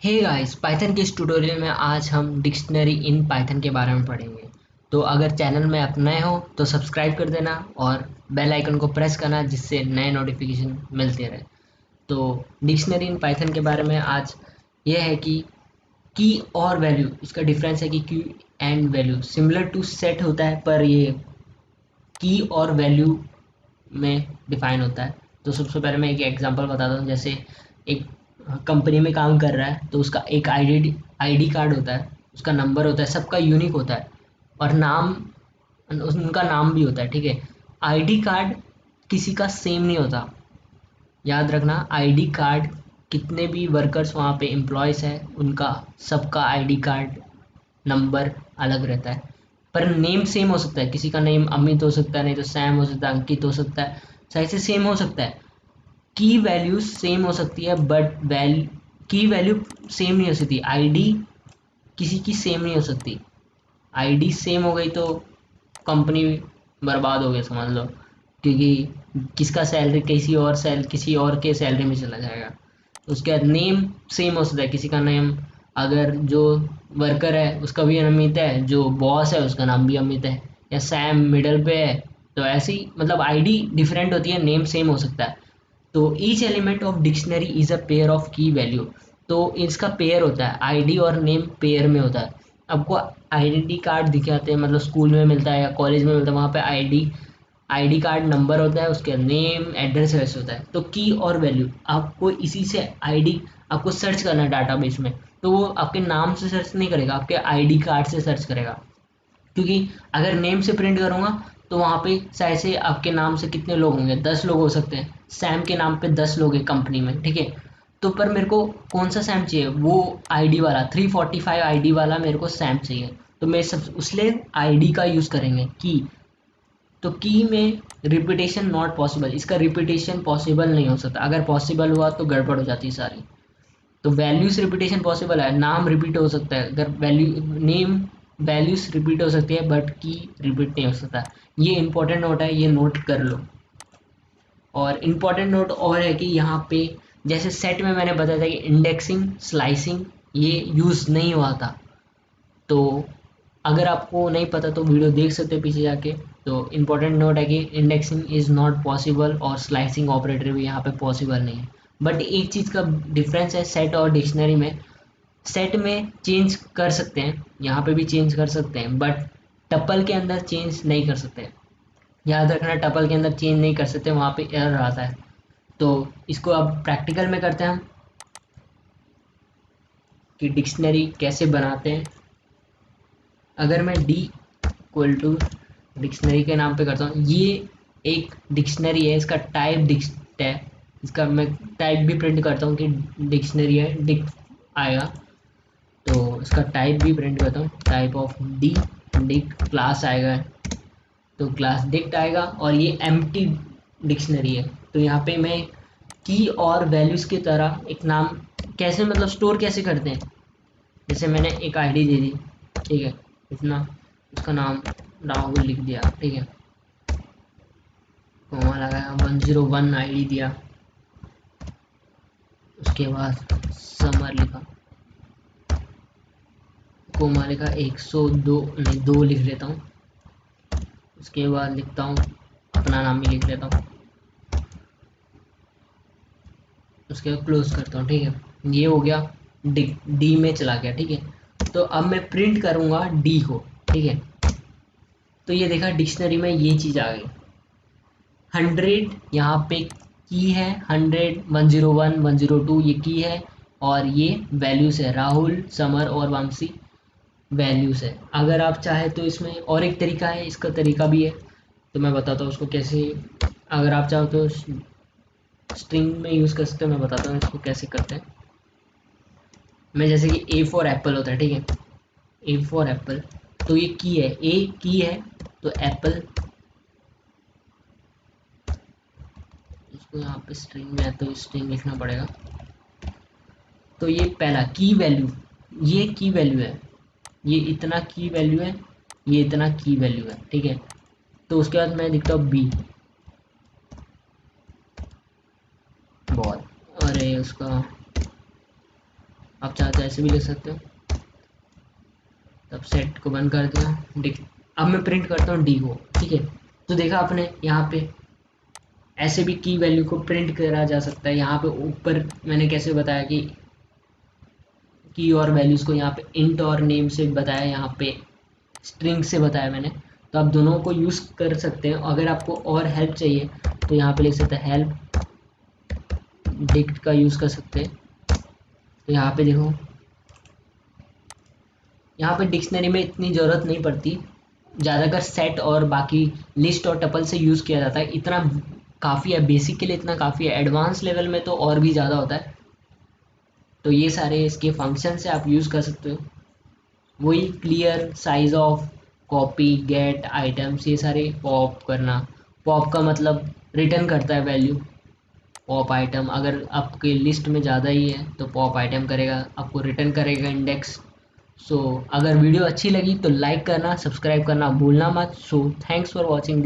Hey guys, Python के इस tutorial में आज हम डिक्शनरी इन पाइथन के बारे में पढ़ेंगे। तो अगर चैनल में आप नए हो तो सब्सक्राइब कर देना और बेल आइकन को प्रेस करना जिससे नए नोटिफिकेशन मिलते रहे। तो डिक्शनरी इन पाइथन के बारे में आज ये है कि की और वैल्यू, इसका डिफरेंस है कि key and value similar to set होता है, पर ये की और वैल्यू में डिफाइन होता है। तो सबसे पहले मैं एक एग्जांपल बताता हूँ। जैसे एक कंपनी में काम कर रहा है तो उसका एक आईडी कार्ड होता है, उसका नंबर होता है, सबका यूनिक होता है और नाम, उनका नाम भी होता है। ठीक है, आईडी कार्ड किसी का सेम नहीं होता। याद रखना, आईडी कार्ड कितने भी वर्कर्स वहाँ पे एम्प्लॉयज़ है उनका सबका आईडी कार्ड नंबर अलग रहता है। पर नेम सेम हो सकता है, किसी का नेम अमित हो सकता है, नहीं तो सैम हो सकता है, अंकित हो सकता है, शायद से सेम हो सकता है। की वैल्यू सेम हो सकती है बट की वैल्यू सेम नहीं हो सकती। आईडी किसी की सेम नहीं हो सकती। आईडी सेम हो गई तो कंपनी बर्बाद हो गई समझ लो, क्योंकि किसका सैलरी किसी और के सैलरी में चला जाएगा। उसके बाद नेम सेम हो सकता है, किसी का नेम, अगर जो वर्कर है उसका भी अमित है, जो बॉस है उसका नाम भी अमित है, या सैम मिडल पे है। तो ऐसी मतलब आईडी डिफरेंट होती है, नेम सेम हो सकता है। तो each element of dictionary is a pair of की वैल्यू। तो इसका पेयर होता है, आईडी और नेम पेयर में होता है। आपको आइडेंटिटी कार्ड दिखाते हैं, मतलब स्कूल में मिलता है या कॉलेज में मिलता है, वहाँ पे आईडी कार्ड नंबर होता है, उसके नेम एड्रेस वैसे होता है। तो की और वैल्यू आपको इसी से आईडी, आपको सर्च करना है डाटाबेस में, तो वो आपके नाम से सर्च नहीं करेगा, आपके आईडी कार्ड से सर्च करेगा। क्योंकि अगर नेम से प्रिंट करूंगा तो वहाँ पे शायद से आपके नाम से कितने लोग होंगे, 10 लोग हो सकते हैं। सैम के नाम पे 10 लोग हैं कंपनी में, ठीक है। तो पर मेरे को कौन सा सैम चाहिए, वो आईडी वाला 345 आईडी वाला मेरे को सैम चाहिए। तो मैं सब उसलिए आईडी का यूज़ करेंगे की। तो की में रिपीटेशन नॉट पॉसिबल, इसका रिपीटेशन पॉसिबल नहीं हो सकता। अगर पॉसिबल हुआ तो गड़बड़ हो जाती है सारी। तो वैल्यूज रिपीटेशन पॉसिबल है, नाम रिपीट हो सकता है, अगर नेम वैल्यूज रिपीट हो सकती है बट की रिपीट नहीं हो सकता। ये इंपॉर्टेंट नोट है, ये नोट कर लो। और इम्पॉर्टेंट नोट और है कि यहाँ पे जैसे सेट में मैंने बताया था कि इंडेक्सिंग स्लाइसिंग ये यूज़ नहीं हुआ था। तो अगर आपको नहीं पता तो वीडियो देख सकते हैं पीछे जाके। तो इम्पोर्टेंट नोट है कि इंडेक्सिंग इज़ नॉट पॉसिबल और स्लाइसिंग ऑपरेटर भी यहाँ पे पॉसिबल नहीं है। बट एक चीज़ का डिफरेंस है सेट और डिक्शनरी में। सेट में चेंज कर सकते हैं, यहाँ पे भी चेंज कर सकते हैं, बट टपल के अंदर चेंज नहीं कर सकते। याद रखना, टपल के अंदर चेंज नहीं कर सकते, वहाँ पे एरर आता है। तो इसको अब प्रैक्टिकल में करते हैं हम, कि डिक्शनरी कैसे बनाते हैं। अगर मैं डी इक्वल टू डिक्शनरी के नाम पे करता हूँ, ये एक डिक्शनरी है, इसका टाइप डिक्ट है। इसका मैं टाइप भी प्रिंट करता हूँ कि डिक्शनरी है, डिक आएगा। तो इसका टाइप भी प्रिंट करता हूँ, type of D Dick class आएगा। तो क्लास डिक्ट आएगा और ये एम्प्टी डिक्शनरी है। तो यहाँ पे मैं की और वैल्यूज़ की तरह एक नाम कैसे, मतलब स्टोर कैसे करते हैं। जैसे मैंने एक आईडी दे दी, ठीक है, इतना, उसका नाम राहुल लिख दिया, ठीक है, कोमा लगाया, 101 आईडी दिया, उसके बाद समर लिखा, कोमा लिखा, 102 नहीं 2 लिख लेता हूँ। उसके बाद लिखता हूँ अपना नाम ही लिख लेता हूँ, उसके बाद क्लोज करता हूँ, ठीक है। ये हो गया, डी में चला गया, ठीक है। तो अब मैं प्रिंट करूँगा डी को, ठीक है। तो ये देखा डिक्शनरी में ये चीज़ आ गई। 100 यहाँ पे की है, 100, 101, 102 ये की है, और ये वैल्यूज़ है, राहुल, समर और वामसी वैल्यूज़ है। अगर आप चाहे तो इसमें और एक तरीका है, इसका तरीका भी है, तो मैं बताता हूँ उसको कैसे। अगर आप चाहो तो स्ट्रिंग में यूज़ कर सकते हो, मैं बताता हूँ इसको कैसे करते हैं। मैं जैसे कि ए फॉर एप्पल होता है, ठीक है, ए फॉर एप्पल, तो ये की है, ए की है, तो एप्पल, इसको यहाँ पे स्ट्रिंग में है तो स्ट्रिंग लिखना पड़ेगा। तो ये पहला की वैल्यू, ये की वैल्यू है, ये इतना की वैल्यू है, ये इतना की वैल्यू है, ठीक है। तो उसके बाद मैं लिखता हूँ बी, बहुत, अरे उसका आप चाहे तो ऐसे भी लिख सकते हो। तब सेट को बंद कर दिया। अब मैं प्रिंट करता हूँ डी को, ठीक है। तो देखा आपने यहाँ पे ऐसे भी की वैल्यू को प्रिंट करा जा सकता है। यहाँ पे ऊपर मैंने कैसे बताया कि की और वैल्यूज़ को यहाँ पे इंट और नेम से बताया, यहाँ पे स्ट्रिंग से बताया मैंने। तो आप दोनों को यूज़ कर सकते हैं। अगर आपको और हेल्प चाहिए तो यहाँ पे लिख सकते हैं हेल्प डिक्ट का यूज़ कर सकते हैं। तो यहाँ पे देखो, यहाँ पे डिक्शनरी में इतनी ज़रूरत नहीं पड़ती, ज़्यादातर सेट और बाकी लिस्ट और टपल से यूज़ किया जाता है। इतना काफ़ी है, बेसिक के लिए इतना काफ़ी है। एडवांस लेवल में तो और भी ज़्यादा होता है। तो ये सारे इसके फंक्शन से आप यूज़ कर सकते हो। वही clear, size of, copy, get, items, ये सारे पॉप करना। पॉप का मतलब रिटर्न करता है वैल्यू। पॉप आइटम अगर आपके लिस्ट में ज़्यादा ही है तो पॉप आइटम करेगा, आपको रिटर्न करेगा इंडेक्स। सो अगर वीडियो अच्छी लगी तो लाइक करना, सब्सक्राइब करना भूलना मत। So thanks for watching.